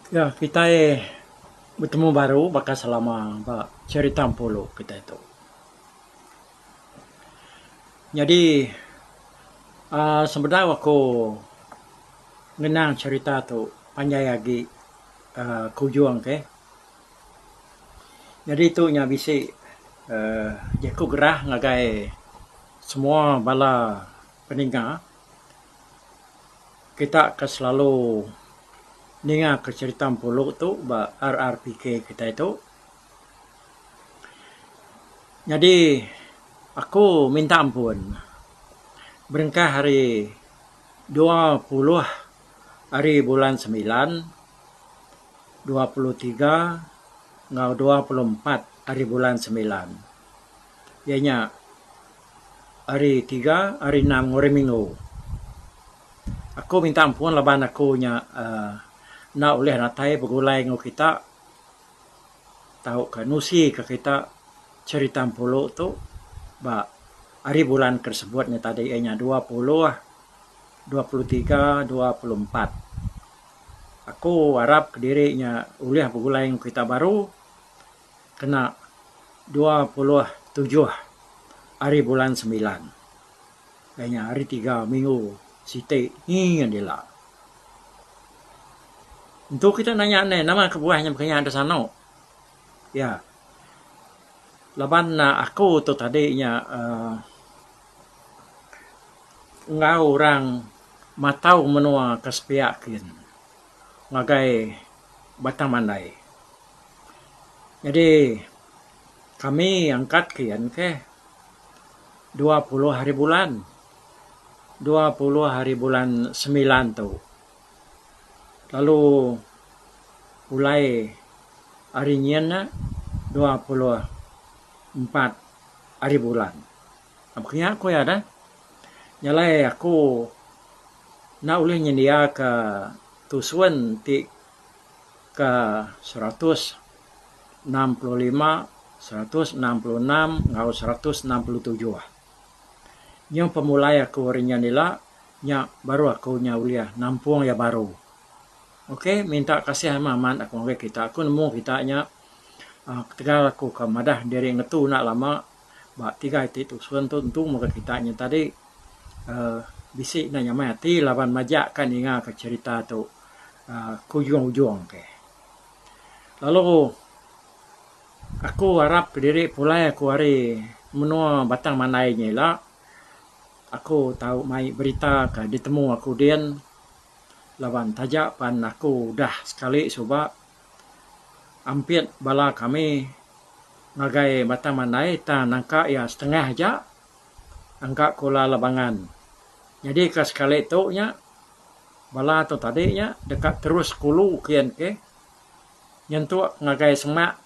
Ya, kita bertemu baru bakal selama cerita polo kita itu. Jadi sebenarnya aku ngenang cerita tu panjang lagi kujuang ke. Jadi itu nya bisi jaku gerah ngagai semua bala peninggal kita akan selalu ninga ke cerita polo tu ba RRPK kita itu. Jadi aku minta ampun. Berengkah hari 20 hari bulan 9, 23, ngau 24 hari bulan 9. Ianya hari 3, hari 6 ngore minggu. Aku minta ampun laban aku nya na oleh natai begulai ngo kita tahu ke nusi ke kita cerita polo tu ba hari bulan tersebutnya tadi ianya 20, 23, 24. Aku harap ke dirinya uliah begulai kita baru kena 27 hari bulan 9. Kayaknya hari 3 minggu siti ingin dila. Untuk kita nanya nama kebuahnya makanya ada sana. Ya. Laban aku tu tadinya ngau orang matau menua kesepiakin ngagai batang mandai. Jadi kami angkat kian ke 20 hari bulan 20 hari bulan 9 tu. Lalu mulai hari nyiannya 24 hari bulan. Apakah aku ya dah? Nyalai aku na ulih nyendia ke tusuan ti ke 165, 166, ngau 167. Yang pemulai aku harinya nila nya baru aku nya uliah nampung ya baru. Oke, minta kasih maman aku ngake kita. Aku nemu kita nya ketika aku ke madah dari ngetu nak lama ba 3 itu tusuan tu tentu muka kita nya tadi bisi nanya mati lawan majak kan inga ke cerita tu kujung-ujung ke. Lalu aku harap diri pulai aku hari menua batang manai lah. Aku tahu mai berita ke ditemu aku dian lawan tajak pan aku dah sekali coba hampir bala kami ngagai batang manai ta nangka ya setengah aja angka kula labangan. Jadi ke sekali itu nya bala tu tadi nya dekat terus kulu kian ke nyentuh ngagai semak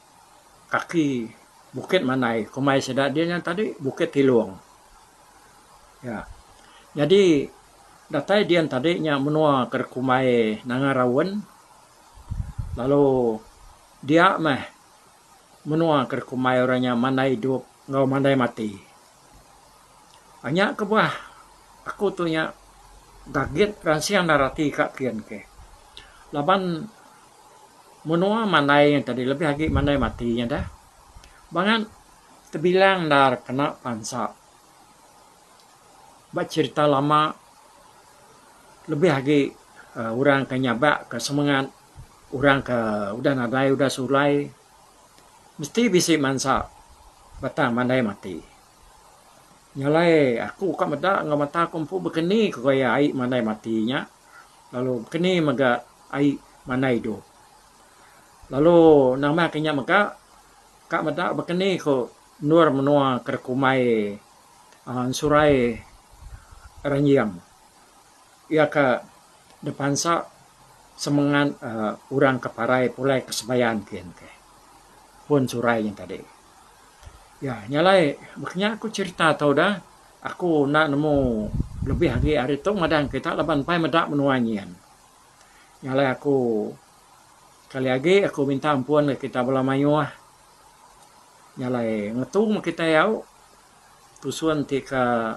kaki bukit manai kumai sedak dia nya tadi bukit Tilung. Ya. Jadi datai dia tadi nya menua ke kumai Nangarawan. Lalu dia mah menua ke kumai orangnya mana hidup ngau mandai mati. Hanya ke buah aku tu nya gaget ransiang narati kak kian ke. Laban menua manai yang tadi lebih lagi mandai matinya dah. Bangan terbilang dar kena pansa. Ba cerita lama lebih lagi orang ke nyabak ke semangat orang ke udah nadai udah sulai mesti bisi mansa batang mandai mati. Nyalai aku kak meda ngau mata kumpu bekeni ke kaya ai mandai matinya. Lalu bekeni maga ai mandai hidup. Lalu nama kenya maga kak meda bekeni ko nur menua kerkumai surai Rangiang. Ia ke depan sa semangat orang keparai pulai kesebayan kian ke. Pun surai yang tadi. Ya, nyalai makanya aku cerita tau dah. Aku nak nemu lebih lagi hari tu madang kita laban pai medak menuanyian. Nyalai aku kali lagi aku minta ampun ke kita bola mayuah. Nyalai ngetung kita yau tusuan tika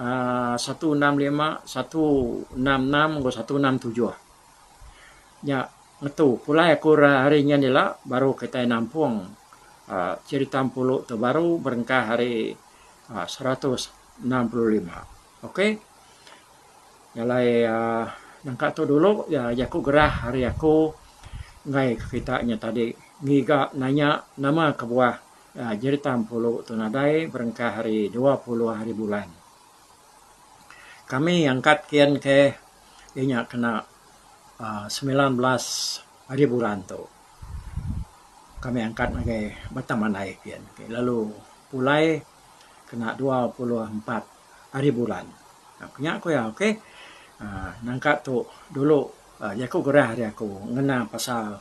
165, 166, 167. Ya, ngetu pulai aku harinya nila baru kita nampung cerita puluh terbaru berengkah hari 165. Oke. Nyalai nangka tu dulu ya aku gerah hari aku ngai kita nya tadi ngiga nanya nama kebuah cerita puluh tu nadai berengkah hari 20 hari bulan. Kami angkat kian ke inya kena 19 hari bulan tu. Kami angkat sebagai Batamandai kian. Lalu pulai kena 24 hari bulan. Punya aku ya, oke. Nangkat tu dulu aku gerah hari aku ngena pasal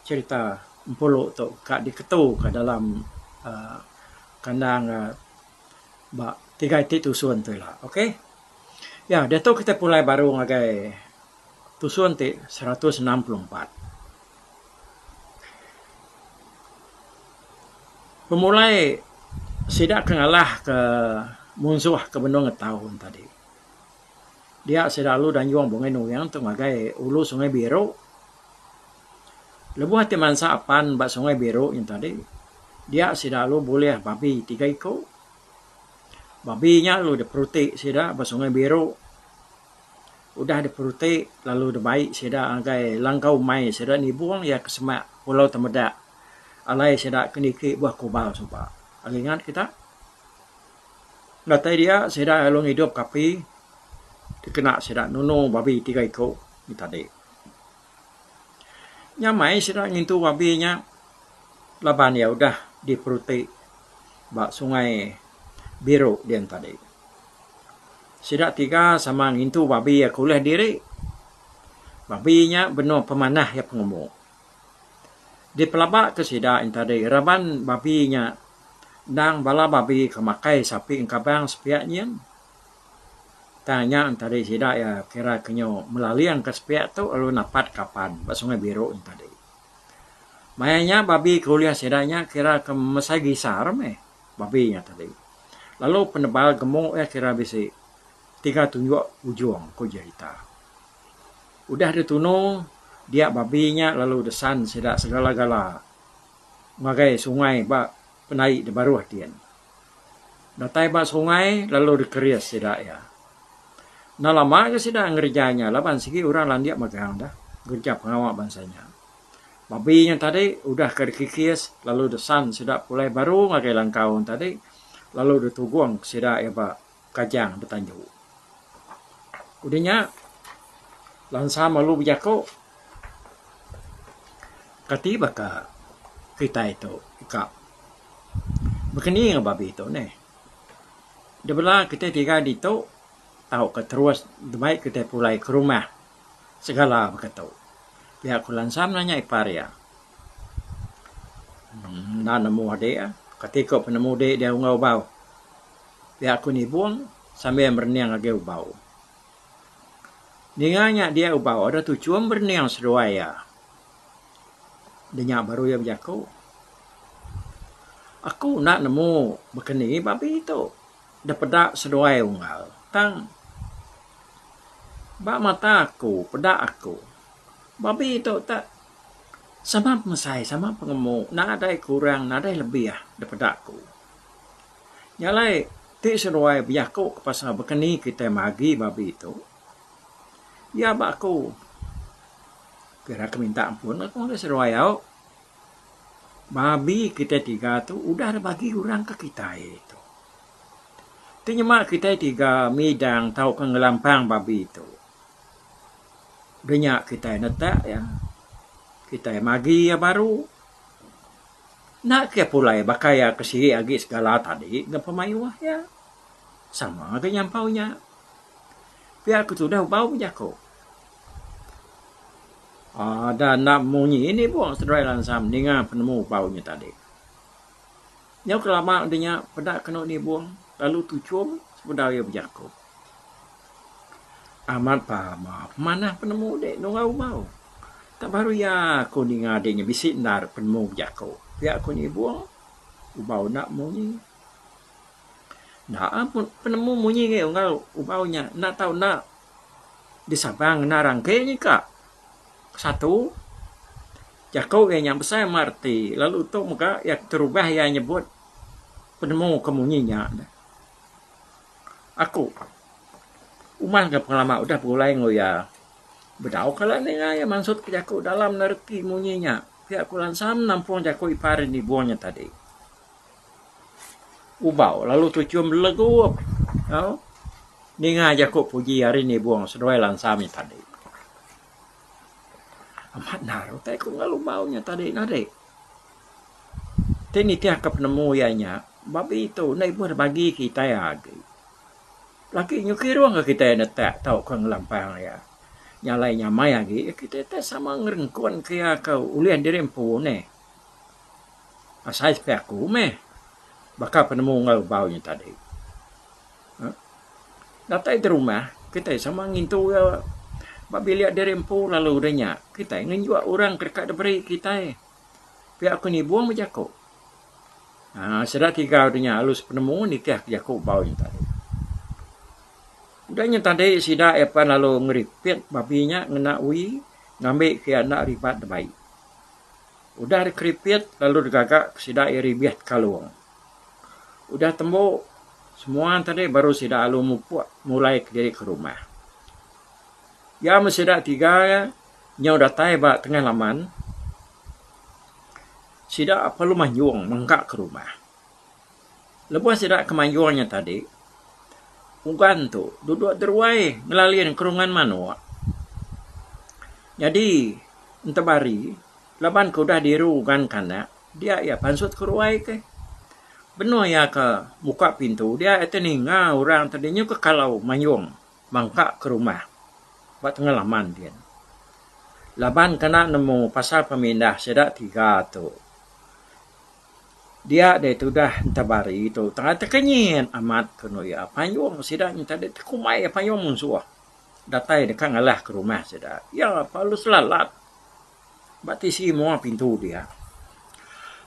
cerita empuluh tu kak diketu ke dalam kandang tiga tusuan tu lah, oke. Ya, dia tu kita pulai baru ngagai tusuan ti 164. Pemulai sidak kengalah ke musuh ke benung tahun tadi. Dia selalu dan juang bungai nuyang tu ngagai ulu Sungai Biru. Lebuh hati mansa apan bak Sungai Biru yang tadi. Dia selalu boleh babi 3 ekor. Babinya lu diperutik sida bak Sungai Biru. Udah diperutik lalu dibaik sida ngagai langkau mai sida ni buang ya ke semak Pulau Temedak. Alai sedak keniki buah kubal sumpah. Ingat kita? Datai dia sedak alung hidup kapi dikena sedak nuno babi 3 ekor ni tadi. Nyamai sedak ngintu babinya laban ya udah diperutik bak Sungai Biru dia tadi. Sedak 3 sama ngintu babi ya kuliah diri. Babinya benar pemanah ya pengemuk. Di pelabak ke sida tadi raban babinya dang bala babi kemakai sapi engkabang sepiaknya tanya tadi sida ya kira kenyo melaliang ke sepiak tu lalu napat kapan bak Sungai Biru tadi mayanya babi kuliah sidanya kira ke mesai gisar babinya tadi lalu penebal gemuk ya kira bisi 3 tunjuk ujung ku cerita udah dituno dia babinya lalu desan sedak segala-gala ngagai sungai bak penai di baru hatian. Datai bak sungai lalu dikerias sedak ya. Nah lama ke sedak ngerjanya laban segi orang landia magang dah kerja pengawal bansanya. Babinya tadi udah kerkikis lalu desan sedak pulai baru ngagai langkau tadi lalu dituguang sedak ya bak kajang betanju. Udahnya lansa malu bijako katiba ka kita itu ika begini nga babi itu nih debela kita 3 dito tahu ke terus baik kita pulai ke rumah segala begitu pihak kulansam nanya ipar ya nemu ade ya ketika penemu de dia ngau bau pihak ku ni buang sambil berniang age ubau ninganya dia ubau ada tujuan berniang seruaya Denya baru ya berjaku. Aku nak nemu begini babi itu. Dapat seduai unggal. Tang. Bak mata aku, pedak aku. Babi itu tak sama mesai, sama pengemuk. Nak ada kurang, nak ada lebih ya. Dapat aku. Nyalai, ti seduai berjaku ke pasal begini kita magi babi itu. Ya bak aku. Kira keminta ampun, aku ada seruai au. Babi kita 3 tu udah ada bagi orang ke kita itu. Ternyata kita 3 midang tahu ke ngelampang babi itu. Banyak kita netak ya. Kita magi ya baru. Nak ke pulai bakaya kesiri agi segala tadi nggak pemayuah ya. Sama ke nyampaunya. Biar aku sudah bau jako. Ada nak munyi ini buang seduai lansam dengan penemu baunya tadi. Yang kelama adanya pedak kena ni buang lalu tucum sebenarnya berjaku. Amat paham mana penemu dek nungau bau. Tak baru ya aku ni ngadenya bisik nar penemu berjaku. Biar aku ni buang ubau nak munyi. Nak penemu munyi ke ubaunya nak tahu nak di Sabang narang ke ni kak. satu Jakob yang besar marti lalu tu muka yang terubah yang nyebut penemu kemunyinya aku umang ke pengalaman udah mulai ngoya bedau kalau ni ya maksud ke Jakob dalam nerti munyinya pihak kulan sam nampung Jakob ipar ni buahnya tadi ubau lalu tu cium legu ninga Jakob puji hari ni buang sedoi lansami tadi amat naruh tapi aku ngalu baunya tadi nade tini tiap ke penemu ianya babi itu naik pun bagi kita ya lagi nyuki ruang ke kita yang tak tahu kau ngelampang ya nyalai nyamai lagi kita tak sama ngerengkuan kaya kau ulian diri empu ne asai pihakku meh bakal penemu ngalu baunya tadi datang di rumah kita sama ngintu ya babi lihat dari empu lalu udahnya kita ngenjuak orang dekat diberi kita pihak aku ni buang berjakuk sedar 3 udahnya halus penemu nikah jakuk baunya tadi udahnya tadi sidak apa lalu ngeripit babinya ngena ui ngambil ke anak ribat baik udah dikeripit lalu digagak sidak ribiat kalung udah tembok semua tadi baru sidak alu mulai diri ke rumah ya masih ada 3 ya nyau datai ba tengah laman sidak apa lu manjung mengkak ke rumah lepas sidak kemanjuannya tadi ugan tu duduk derwai ngelalin kerungan manua jadi entebari laban ku dah diru ugan kana dia ya pansut keruai ke benar ya ke buka pintu dia itu ninga orang tadinya ke kalau manjung mengkak ke rumah buat pengalaman dia. Laban kena nemu pasal pemindah sedak 3 tu. Dia tu dah tabari itu tengah tekenyin amat kena ya panyung sedak tadi kumai panyung musuh. Datai dekat ngalah ke rumah sedak. Ya palu selalat. Bati si semua pintu dia.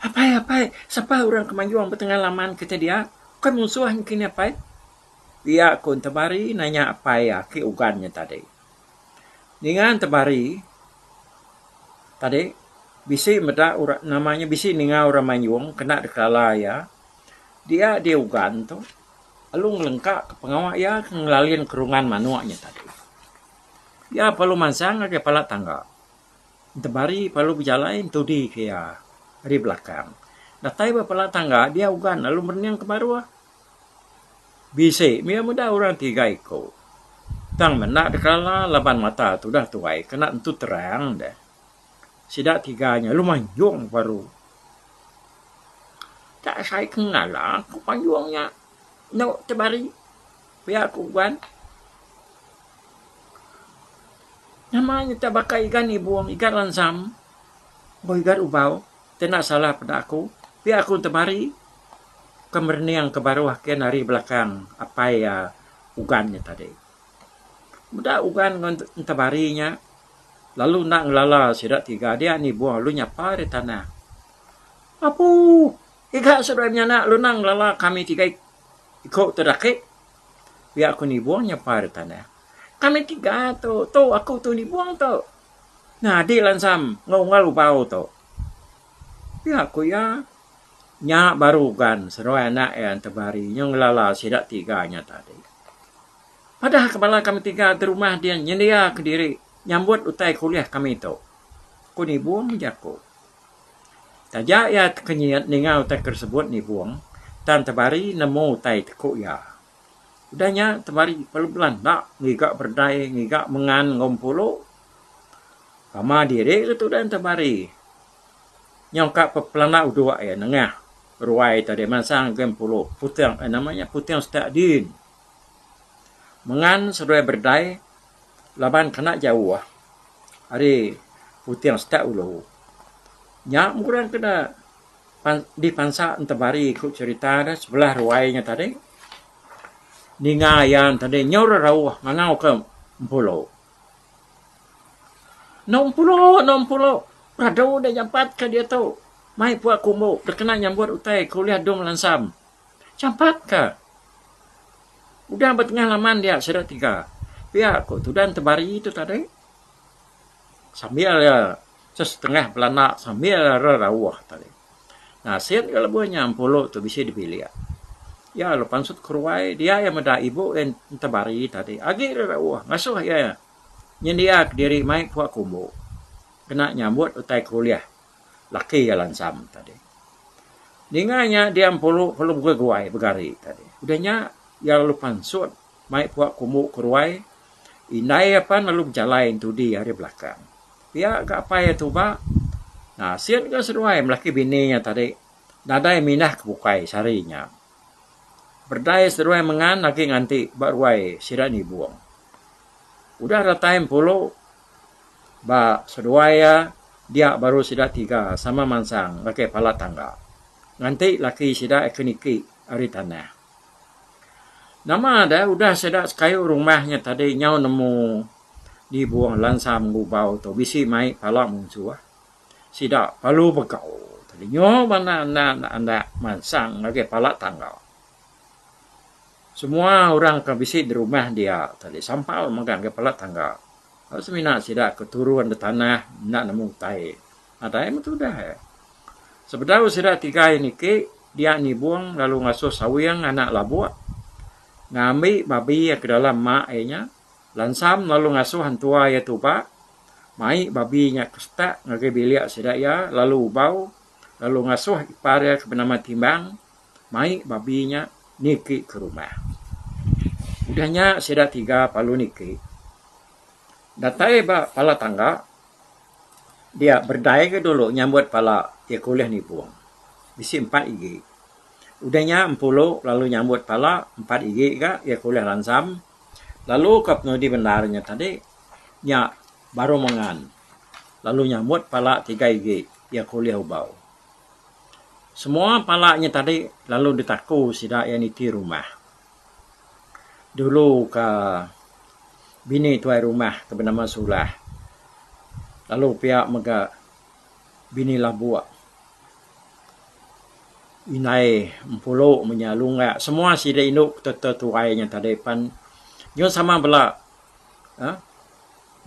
Apa siapa orang kemanjuang berpengalaman kita dia? Kan musuh kini apa? Dia kun tabari nanya apa ya ke ugannya tadi. Dengan tebari tadi bisi meda namanya bisi ninga orang Manyung kena dekala ya dia ugan tu alung lengkap ke pengawak ya ngelalin kerungan manuaknya tadi ya perlu mansang ke kepala tangga tebari perlu berjalan tu di kaya di belakang datai kepala tangga dia ugan lalu berniang ke bawah bisi dia muda orang 3 ikut tang menak dekala laban mata tu dah tuai kena entu terang dah sidak 3-nya lu manjung baru tak saya kenal lah aku panjungnya no tebari biar aku kan namanya tak bakai ikan ni buang ikan lansam ikan ubau tidak salah pada aku biar aku tebari kemerniang ke bawah ke nari belakang apa ya ugannya tadi mudah ugan tabarinya lalu nak ngelala sidak 3 dia ni buah lu nyapa di tanah apu ikat sebenarnya nak lu nang ngelala kami 3 ikut terdakik biar aku ni buah nyapa di tanah kami 3 tu aku tu ni buang tu nah di lansam ngal bau tu biar aku ya nyak baru kan seruai anak yang tabari yang ngelala sidak 3-nya tadi padahal kepala kami 3 di rumah dia nyendia ke diri nyambut utai kuliah kami itu. Ku ni buang jaku. Tajak ya kenyat ningau utai tersebut ni buang. Dan tebari nemu utai tekuk ya. Udahnya tebari perlu belandak. Ngigak berdai, ngigak mengan ngompulo. Kama diri itu dan tebari. Nyongkak pepelana udua ya nengah. Ruai tadi masang gempulo. Putang namanya putang stakdin. Mengan sedoi berdai laban kena jauh hari putih stak ulu nyak murang kena di pansa entebari ikut cerita dah sebelah ruainya tadi ninga yang tadi nyor rawah ngangau ke pulau 60 pradau dah jampat ke dia tu mai puak kumu terkena nyambut utai kuliah dom lansam jampat ke udah bertengah laman dia sedak 3 pihak kok tu dan tebari itu tadi sambil ya setengah belanak sambil rawah tadi. Nah, siat kalau buahnya 40 tu bisa dipilih. Ya, lo pansut keruai dia yang meda ibu yang tabari tadi. Agi rawah ngasuh ya. Nyendia diri mai puak kumbu. Kena nyambut utai kuliah. Laki ya lansam tadi. Dinganya dia 40 belum gue guai begari tadi. Udahnya ya lalu pansut mai puak kumbu keruai. Inai apa lalu berjalan tu di hari belakang. Ya gak apa ya tu pak. Nah, siat kan seruai melaki bininya tadi. Nadai minah kebukai sarinya. Berdaya seruai mengan lagi nganti baruai sirat ni buang. Udah ratain puluh ba seruaya dia baru sidat 3 sama mansang laki pala tangga. Nganti laki sidat ekeniki ari tanah. Nama ada udah sidat kayu rumahnya tadi nyau nemu dibuang lansam ngubau tu bisi mai pala muncul. Sida palu begau tadi nyo mana anda mansang lagi pala tangga. Semua orang ke bisi di rumah dia tadi sampal makan ke pala tangga. Harus mina sida keturuan di tanah nak nemu tai. Ada yang itu dah. Sebenarnya sida 3 ini ke dia ni buang lalu ngasuh sawiyang anak labua. Ngambil babi ke dalam mak-nya. Lansam lalu ngasuh hantua ya tu pak. Mai babinya kestak ngake biliak sedaya lalu bau lalu ngasuh ipar ke bernama timbang mai babinya niki ke rumah. Udahnya sedah 3 palu niki. Datai ba pala tangga dia berdaya ke dulu nyambut pala ya kuliah ni buang. Bisi 4 igi. Udahnya 40 lalu nyambut pala 4 igi ka ya kuliah lansam. Lalu kapno di benarnya tadi nya baru mengan. Lalu nyambut pala 3 igi ya kuliah ubau. Semua palanya tadi lalu ditaku sida yang iti rumah. Dulu ke bini tuai rumah ke bernama Sulah. Lalu pihak mega bini labua. Inai empuluh menyalunga. Semua sida induk tuainya tadi pan. Yo sama bela.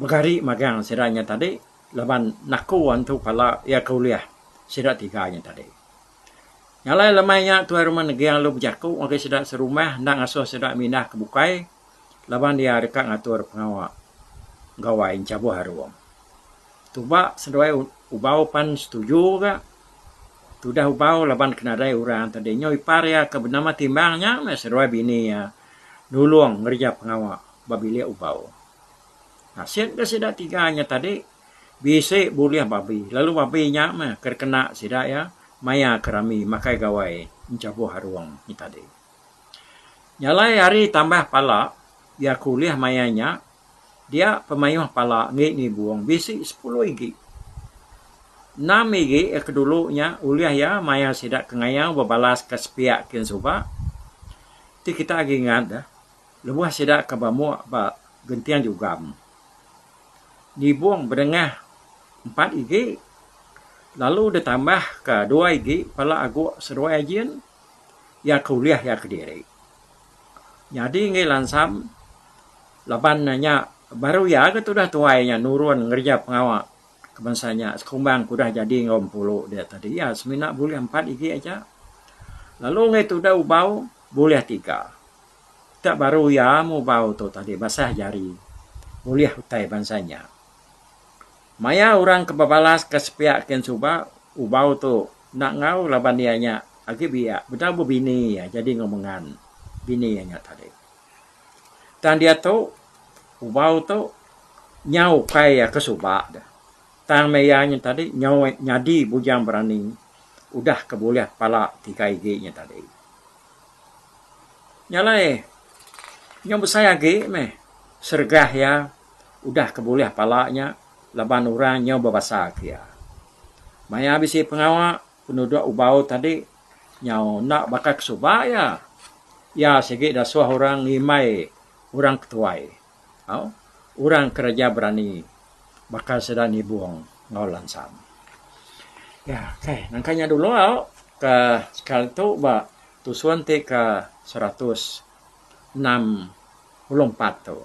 Begari magang siranya tadi laban naku antu pala ya kuliah sirat 3-nya tadi. Nyalai lemainya tuai rumah negeri yang lu berjaku okay sirat serumah nak ngasuh sirat minah kebukai laban dia dekat ngatur pengawal gawai cabuh haruam. Tuba seduai ubau pan setuju ka. Tudah ubau laban kenadai orang tadi nyo ipar ya ke bernama timbangnya seduai bini ya nulung ngerja pengawal babilia ubau. Nasihat ke sida 3-nya tadi bisa boleh babi. Lalu babinya mah terkena sida ya maya kerami makai gawai mencabuh haruang ni tadi. Nyalai hari tambah pala ya kuliah mayanya dia pemayuh pala ni buang bisi 10 igi. 6 igi kedulunya uliah ya maya sida kengayang babalas ke sepiak kin suba. Ti kita lagi ingat dah. Lebuh sida ke bamu ba gentian juga. Dibuang berengah 4 igi. Lalu ditambah ke 2 igi. Pala agak seruai ajian. Ya kuliah ya kediri. Jadi ngi lansam. Laban nanya. Baru ya ke tudah tuainya. Nurun ngerja pengawal. Kebangsanya. Sekumbang kudah jadi ngompulu dia tadi. Ya semina boleh 4 igi aja. Lalu ngi tudah ubau. Boleh 3. Tak baru ya mau bau tu tadi. Basah jari. Boleh utai bansanya. Maya orang kebabalas ke sepiak ken suba ubau tu nak ngau laban dianya agi biak betul bini ya jadi ngomongan bini nya tadi. Dan dia tu ubau tu nyau kaya ke suba dah. Tang mayanya tadi nyau nyadi bujang berani udah keboleh pala 3 igi nya tadi. Nyalai nyau besar agi meh sergah ya udah keboleh palanya laban orang nyau babasa kia. Maya bisi pengawal penduduk ubau tadi nyau nak bakal kesuba ya. Ya segi dah suah orang ngimai orang ketuai. Orang kerja berani bakal sedang dibuang ngau lansam. Ya, okay. Nangkanya dulu ke sekali tu ba tusuan te ke 164 tu.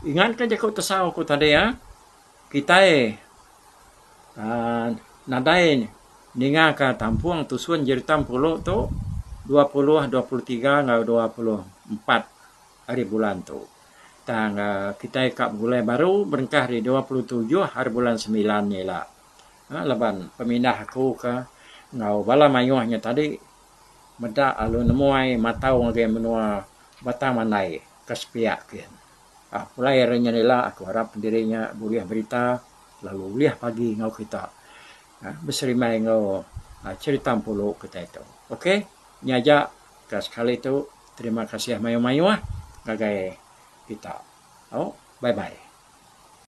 Ingat kan jaku tesau ku tadi ya. kita nadai ninga ka tampuang tusuan jeritam puluh tu 20, 23 ngau 24 hari bulan tu. Tang kita kap bulan baru berengkah di 27 hari bulan 9 ni lah. Laban pemindah aku ke ngau bala mayuhnya tadi meda alun nemuai matau ngage menua batang manai kespiak kian. Mulai harinya nila aku harap dirinya boleh berita lalu liah pagi ngau kita. Berserimai ngau cerita puluh kita itu. Okey, nyaja ke sekali itu terima kasih mayu-mayu ngagai kita. Oh, bye-bye.